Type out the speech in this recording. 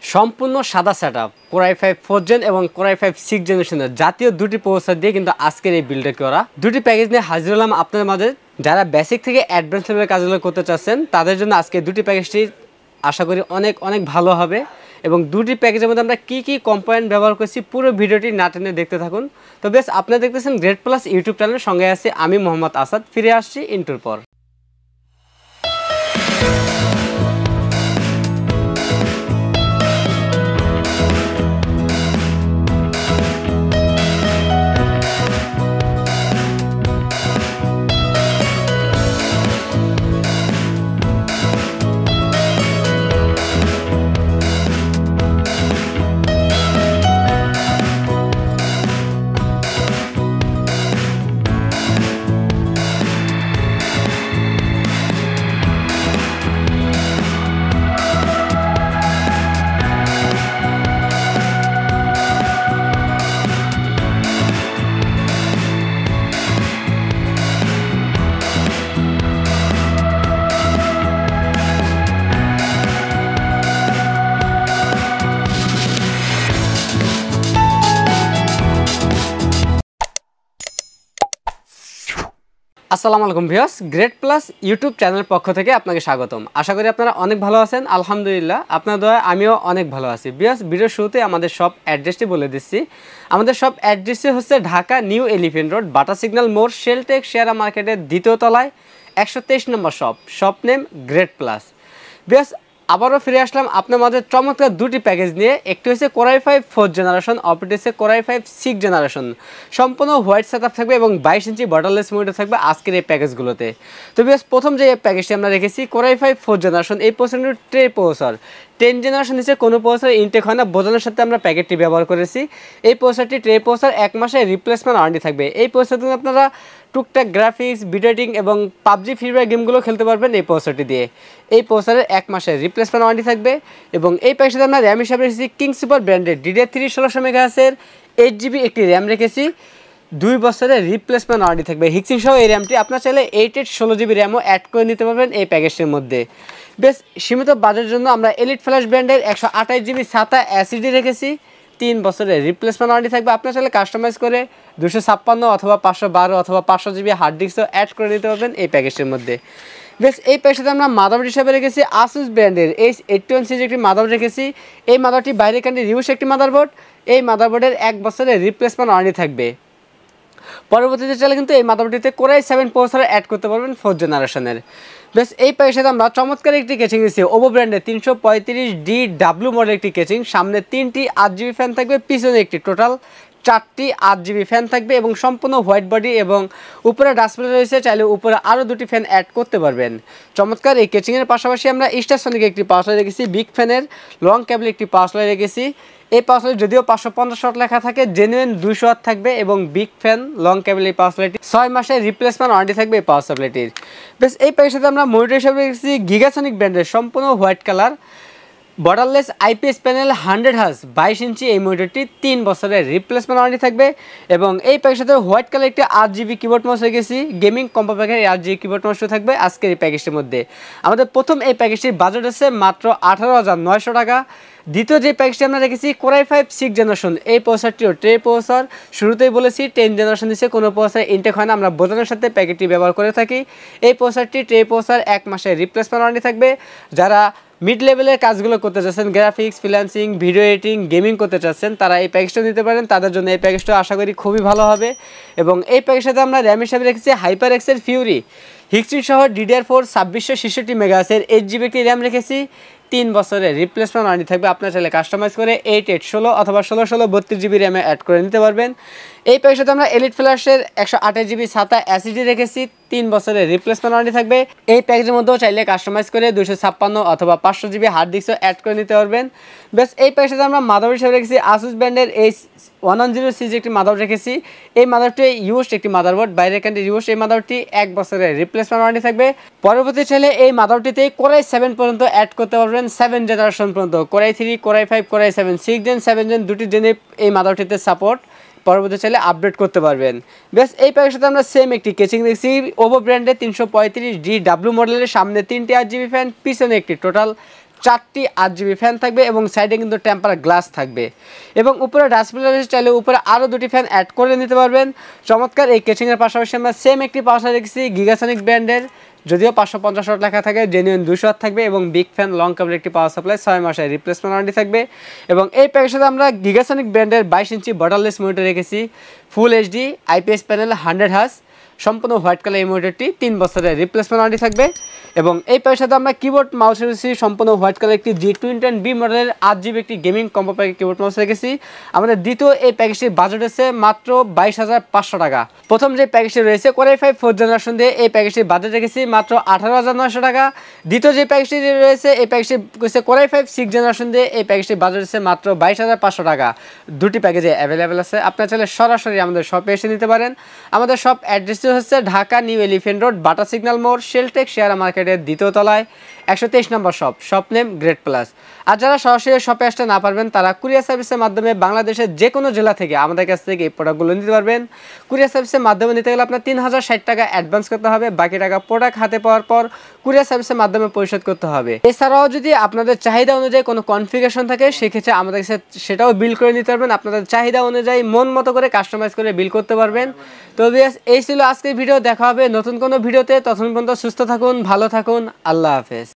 সম্পূর্ণ সাদা setup core i5 4 gen এবং কোর i5 6 জেনারেশনের জাতীয় দুটি প্রসেসর দিয়ে কিন্তু আজকের এই বিল্ডটা করা। দুটি প্যাকেজ নিয়ে হাজির হলাম আপনাদের মাঝে। যারা বেসিক থেকে অ্যাডভান্স লেভেলের কাজগুলো করতে চাচ্ছেন তাদের জন্য আজকে দুটি প্যাকেজটি আশা করি অনেক ভালো হবে। এবং দুটি প্যাকেজের মধ্যে আমরা কী কম্পোনেন্ট ব্যবহার করছি পুরো ভিডিওটি না টেনে দেখতে থাকুন। তো বেশ, আপনারা দেখতেছেন গ্রেট প্লাস ইউটিউব চ্যানেলের সঙ্গে আছি আমি মোহাম্মদ আসাদ। ফিরে আসছি ইন্টুর পর। আসসালামু আলাইকুম ভিউয়ার্স, গ্রেট প্লাস ইউটিউব চ্যানেলের পক্ষ থেকে আপনাকে স্বাগতম। আশা করি আপনারা অনেক ভালো আছেন। আলহামদুলিল্লাহ, আপনার দয়ায় আমিও অনেক ভালো আছি। ভিউয়ার্স, ভিডিওর শুরুতে আমাদের শপ অ্যাড্রেসটি বলে দিচ্ছি। আমাদের শপ অ্যাড্রেসটি হচ্ছে ঢাকা নিউ এলিফ্যান্ট রোড, বাটা সিগন্যাল মোড়, শেলটেক শেয়ারা মার্কেটের দ্বিতীয় তলায় 123 নম্বর shop name Great Plus. Viewers, আবারও ফিরে আসলাম আপনার মাঝে চমৎকার দুটি প্যাকেজ নিয়ে। একটি হচ্ছে কোর i5 4 জেনারেশন, অপরটি হচ্ছে কোর i5 6 জেনারেশন। সম্পূর্ণ হোয়াইট সেটআপ থাকবে এবং 22 ইঞ্চি বর্ডারলেস মনিটর থাকবে আজকের এই প্যাকেজগুলোতে। তো বেশ, প্রথম যে প্যাকেজটি আমরা রেখেছি কোর i5 4 জেনারেশন, এই প্রসেসর ট্রে প্রসেসর 10 জেনারেশন নিচে কোনো প্রসেসর ইনটেক হয় না, বোঝানোর সাথে আমরা প্যাকেটটি ব্যবহার করেছি। এই প্রসেসরটি ট্রে প্রসেসর 1 মাসে রিপ্লেসমেন্ট ওয়ারেন্টি থাকবে। এই প্রসেসরটি আপনারা টুকটাক গ্রাফিক্স, ভিডিও এডিটিং এবং পাবজি ফ্রি ফায়ার গেমগুলো খেলতে পারবেন এই প্রসেসরটি দিয়ে। এই প্রসেসরের 1 মাসের রিপ্লেসমেন্ট ওয়ারেন্টি থাকবে। এবং এই প্যাকেজে আমরা র্যাম হিসাবে রেখেছি কিং সুপার ব্র্যান্ডের DDR3 1600 মেগাহার্জের 8GB একটি র্যাম রেখেছি। 2 বছরের রিপ্লেসমেন্ট ওয়ারেন্টি থাকবে হিক্সিং সহ। এই র্যামটি আপনার চাইলে 16GB র্যামও অ্যাড করে নিতে পারবেন এই প্যাকেজটির মধ্যে। বেশ, সীমিত বাজেটের জন্য আমরা এলিট ফ্ল্যাশ ব্র্যান্ডের 128GB SATA SSD রেখেছি। 3 বছরের রিপ্লেসমেন্ট ওয়ারেন্টি থাকবে। আপনার চাইলে কাস্টমাইজ করে 256 অথবা 512 অথবা 500GB হার্ড ডিস্কও অ্যাড করে নিতে পারবেন এই প্যাকেজটির মধ্যে। বেশ, এই প্যাকেজটাতে আমরা মাদারবোর্ড হিসাবে রেখেছি আসুস ব্র্যান্ডের H81 সিরিজের একটি মাদারবোর্ড রেখেছি। এই মাদারটি বাইরে কান্ট্রি রিউস একটি মাদারবোর্ড। এই মাদারবোর্ডের 1 বছরের রিপ্লেসমেন্ট ওয়ারেন্টি থাকবে। পরবর্তীতে চাইলে কিন্তু এই মাদারবোর্ডটিতে কোর i7 প্রসেসর অ্যাড করতে পারবেন 4 জেনারেশনের। বেশ, এই প্যাকেজে আমরা চমৎকার একটি কেচিং দিচ্ছি ওভো ব্র্যান্ডের 335DW মডেল একটি কেচিং। সামনে 3টি 8GB ফ্যান থাকবে, পিছনে একটি টোটাল 4টি 8GB ফ্যান থাকবে এবং সম্পূর্ণ হোয়াইট বডি এবং উপরে ডাসপ্লে রয়েছে। চাইলে উপরে আরও 2টি ফ্যান অ্যাড করতে পারবেন। চমৎকার এই কেচিংয়ের পাশাপাশি আমরা স্টারসনিক একটি পাওয়ার সাপ্লাই রেখেছি, বিগ ফ্যানের লং কেবল একটি পাওয়ার সাপ্লাই রেখেছি। এই পাওয়ার সাপ্লাই যদিও 550 ওয়াট লেখা থাকে, জেনুইন 200 ওয়াট থাকবে এবং বিগ ফ্যান লং কেবল এই পাওয়ার সাপ্লাইটি 6 মাসের রিপ্লেসমেন্ট ওয়ারেন্টি থাকবে এই পাওয়ার সাপ্লাইটির। বেশ, এই প্যাকেজের সাথে আমরা মনিটর হিসাবে রেখেছি গিগাসনিক ব্র্যান্ডের সম্পূর্ণ white colour borderless IPS panel 100 hertz 22 ইঞ্চি। এই মনিটরটি 3 বছরের রিপ্লেসমেন্ট ওয়ারেন্টি থাকবে। এবং এই প্যাকেজের সাথে হোয়াইট কালার একটি 8GB কিবোর্ড মাউস রেখেছি, গেমিং কম্পো প্যাকের 8GB কিবোর্ড মাউসও থাকবে আজকের এই প্যাকেজটির মধ্যে। আমাদের প্রথম এই প্যাকেজটির বাজেট আছে মাত্র 18,900 টাকা। দ্বিতীয় যে প্যাকেজটি আমরা রেখেছি কোর i5 6 জেনারেশন, এই প্রসেসরটিও ট্রে প্রসেসর। শুরুতেই বলেছি 10 জেনারেশন দিচ্ছে কোনো প্রসেসর ইনটেক হয় না, আমরা বোঝানোর সাথে প্যাকেটটি ব্যবহার করে থাকি। এই প্রসেসরটি ট্রে প্রসেসর 1 মাসের রিপ্লেসমেন্ট ওয়ারেন্টি থাকবে। যারা মিড লেভেলের কাজগুলো করতে চাচ্ছেন, graphics, freelancing, video editing, gaming করতে চাচ্ছেন, তারা এই প্যাকেজটা নিতে পারেন। তাদের জন্য এই প্যাকেজটা আশা করি খুবই ভালো হবে। এবং এই প্যাকেজের সাথে আমরা র্যাম হিসাবে রেখেছি HyperXের ফিউরি হিক্সিং সহ DDR4 2666 মেগাহার্জের 8GB একটি র্যাম রেখেছি। 3 বছরের রিপ্লেসমেন্ট ওয়ারেন্টি থাকবে। আপনার চাইলে কাস্টমাইজ করে 8816 অথবা 1616 32GB র্যামে অ্যাড করে নিতে পারবেন। এই প্যাকেজের সাথে আমরা এলিট ফ্ল্যাশের 128GB SATA SSD রেখেছি। 3 বছরের রিপ্লেসমেন্ট ওয়ারেন্টি থাকবে। এই প্যাকেজের মধ্যেও চাইলে কাস্টমাইজ করে 256 অথবা 500GB হার্ড ডিস্কও অ্যাড করে নিতে পারবেন। বেশ, এই প্যাকেজের সাথে আমরা মাদারবোর্ড হিসেবে রেখেছি আসুস ব্র্যান্ডের H110 সিরিজ একটি মাদারবোর্ড রেখেছি। এই মাদারবোর্ডটি ইউজড একটি মাদারবোর্ড, বাইরের কান্ট্রি ইউজড। এই মাদারবোর্ডটি 1 বছরের রিপ্লেসমেন্ট ওয়ারেন্টি থাকবে। পরবর্তী চাইলে এই মাদারবোর্ডটিতে কোর i7 পর্যন্ত অ্যাড করতে পারবেন, 7 জেনারেশন পর্যন্ত। Core i3, core i5, core i7 6 gen, 7 gen দুটি জেনে এই মাদারবোর্ডটিতে সাপোর্ট। পরবর্তী চাইলে আপডেট করতে পারবেন। বেশ, এই প্যাকেজের সাথে আমরা সেম একটি কেচিং দেখছি ওভো ব্র্যান্ডের 335DW মডেলের। সামনে 3টি 8GB ফ্যান, পিছনে একটি টোটাল 4টি 8GB ফ্যান থাকবে এবং সাইডে কিন্তু টেম্পার গ্লাস থাকবে এবং উপরে ডাস্টবিন চাইলে উপরে আরও 2টি ফ্যান অ্যাড করে নিতে পারবেন। চমৎকার এই কেচিংয়ের পাশাপাশি আমরা সেম একটি পাওয়ার সাপ্লাই রেখেছি গিগাসনিক ব্র্যান্ডের, যদিও 550 ওয়াট লেখা থাকে, জেনুইন 200 ওয়াট থাকবে এবং বিগ ফ্যান লং কেবল একটি পাওয়ার সাপ্লাই 6 মাসের রিপ্লেসমেন্ট ওয়ারেন্টি থাকবে। এবং এই প্যাকের সাথে আমরা গিগাসনিক ব্র্যান্ডের 22 ইঞ্চি বর্ডারলেস মনিটর রেখেছি, full HD IPS panel 100 hertz, সম্পূর্ণ হোয়াইট কালার এই মনিটরটি 3 বছরের রিপ্লেসমেন্ট ওয়ারেন্টি থাকবে। এবং এই প্যাকের সাথে আমরা কিবোর্ড মাউস রেখেছি সম্পূর্ণ হোয়াইট কালার একটি G210B মডেলের 8GB একটি গেমিং কম্বো প্যাকের কিবোর্ড মাউস রেখেছি। আমাদের দ্বিতীয় এই প্যাকেজটির বাজেট আছে মাত্র 22,500 টাকা। প্রথম যে প্যাকেজটি রয়েছে Core i5 4th জেনারেশন দিয়ে এই প্যাকেজটির বাজেট রেখেছি মাত্র 18,900 টাকা। দ্বিতীয় যে প্যাকেজটি রয়েছে এই প্যাকেজটি হচ্ছে Core i5 6th জেনারেশন দিয়ে এই প্যাকেজটির বাজেট আছে মাত্র 22,500 টাকা। দুটি প্যাকেজে অ্যাভেলেবেল আছে, আপনারা চাইলে সরাসরি আমাদের শপে এসে নিতে পারেন। আমাদের শপ অ্যাড্রেসটি হচ্ছে ঢাকা নিউ এলিফ্যান্ট রোড, বাটা সিগন্যাল মোড়, শেলটেক শেয়ার মার্কেটের দ্বিতীয় তলায় 123 নম্বর shop, shop name Great Plus. আর যারা সরাসরি শপে আসতে না পারবেন তারা কুরিয়ার সার্ভিসের মাধ্যমে বাংলাদেশের যে কোনো জেলা থেকে আমাদের কাছ থেকে এই প্রোডাক্টগুলো নিতে পারবেন। কুরিয়ার সার্ভিসের মাধ্যমে নিতে গেলে আপনার 3060 টাকা অ্যাডভান্স করতে হবে, বাকি টাকা প্রোডাক্ট হাতে পাওয়ার পর কুরিয়ার সার্ভিসের মাধ্যমে পরিশোধ করতে হবে। এছাড়াও যদি আপনাদের চাহিদা অনুযায়ী কোনো কনফিগারেশন থাকে সেক্ষেত্রে আমাদের কাছে সেটাও বিল করে নিতে পারবেন, আপনাদের চাহিদা অনুযায়ী মন মতো করে কাস্টমাইজ করে বিল করতে পারবেন। তো এই ছিল আজকের ভিডিও, দেখা হবে নতুন কোনো ভিডিওতে, ততক্ষণ পর্যন্ত সুস্থ থাকুন, ভালো থাকুন, আল্লাহ হাফেজ।